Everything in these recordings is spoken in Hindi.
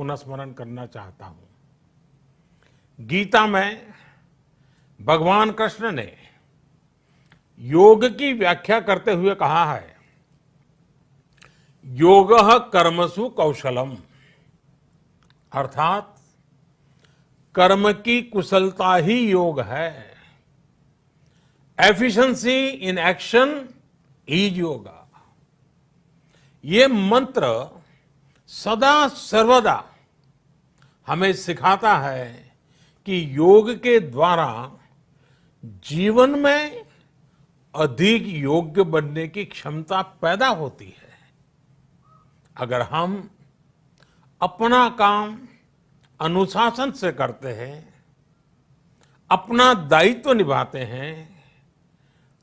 पुनः स्मरण करना चाहता हूं। गीता में भगवान कृष्ण ने योग की व्याख्या करते हुए कहा है, योगः कर्मसु कौशलम, अर्थात कर्म की कुशलता ही योग है। Efficiency in action is yoga. ये मंत्र सदा सर्वदा हमें सिखाता है कि योग के द्वारा जीवन में अधिक योग्य बनने की क्षमता पैदा होती है। अगर हम अपना काम अनुशासन से करते हैं, अपना दायित्व निभाते हैं,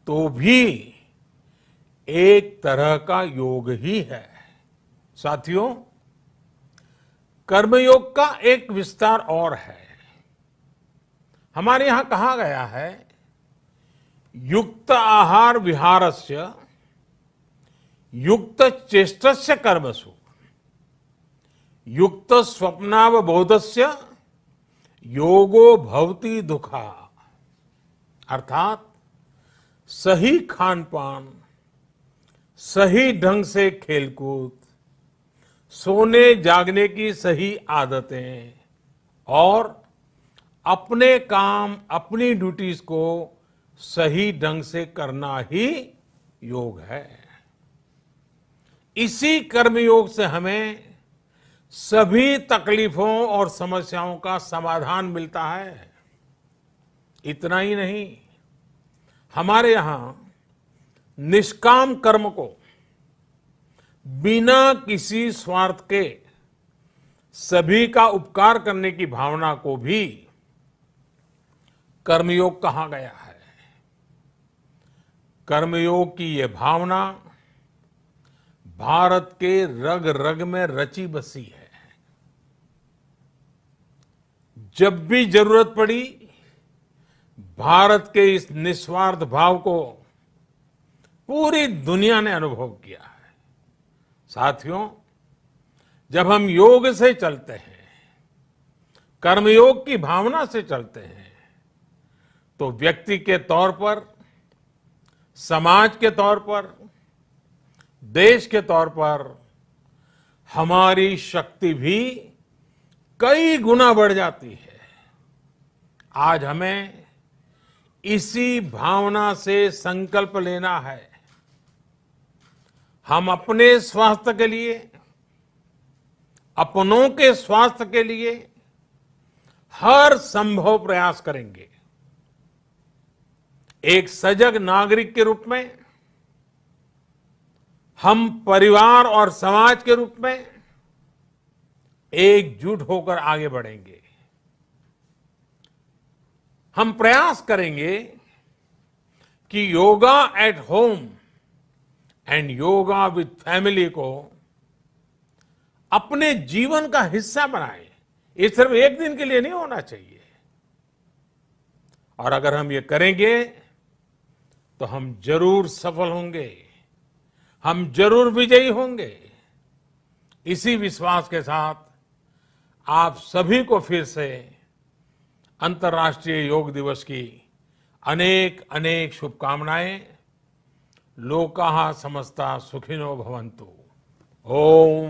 तो भी एक तरह का योग ही है। साथियों, कर्मयोग का एक विस्तार और है। हमारे यहां कहा गया है, युक्त आहार विहारस्य युक्त चेष्टस्य कर्मसु युक्त स्वप्नावबोधस्य योगो भवति दुखा। अर्थात सही खान पान, सही ढंग से खेलकूद, सोने जागने की सही आदतें और अपने काम, अपनी ड्यूटीज को सही ढंग से करना ही योग है। इसी कर्मयोग से हमें सभी तकलीफों और समस्याओं का समाधान मिलता है। इतना ही नहीं, हमारे यहां निष्काम कर्म को बिना किसी स्वार्थ के सभी का उपकार करने की भावना को भी कर्मयोग कहा गया है। कर्मयोग की यह भावना भारत के रग रग में रची बसी है। जब भी जरूरत पड़ी, भारत के इस निस्वार्थ भाव को पूरी दुनिया ने अनुभव किया है। साथियों, जब हम योग से चलते हैं, कर्मयोग की भावना से चलते हैं, तो व्यक्ति के तौर पर, समाज के तौर पर, देश के तौर पर हमारी शक्ति भी कई गुना बढ़ जाती है। आज हमें इसी भावना से संकल्प लेना है। हम अपने स्वास्थ्य के लिए, अपनों के स्वास्थ्य के लिए हर संभव प्रयास करेंगे। एक सजग नागरिक के रूप में हम परिवार और समाज के रूप में एकजुट होकर आगे बढ़ेंगे। हम प्रयास करेंगे कि yoga at home and yoga with family को अपने जीवन का हिस्सा बनाएं। ये सिर्फ एक दिन के लिए नहीं होना चाहिए। और अगर हम ये करेंगे तो हम जरूर सफल होंगे, हम जरूर विजयी होंगे। इसी विश्वास के साथ आप सभी को फिर से अंतर्राष्ट्रीय योग दिवस की अनेक अनेक शुभकामनाएं। लोकाः समस्ता सुखिनो भवन्तु। ओम।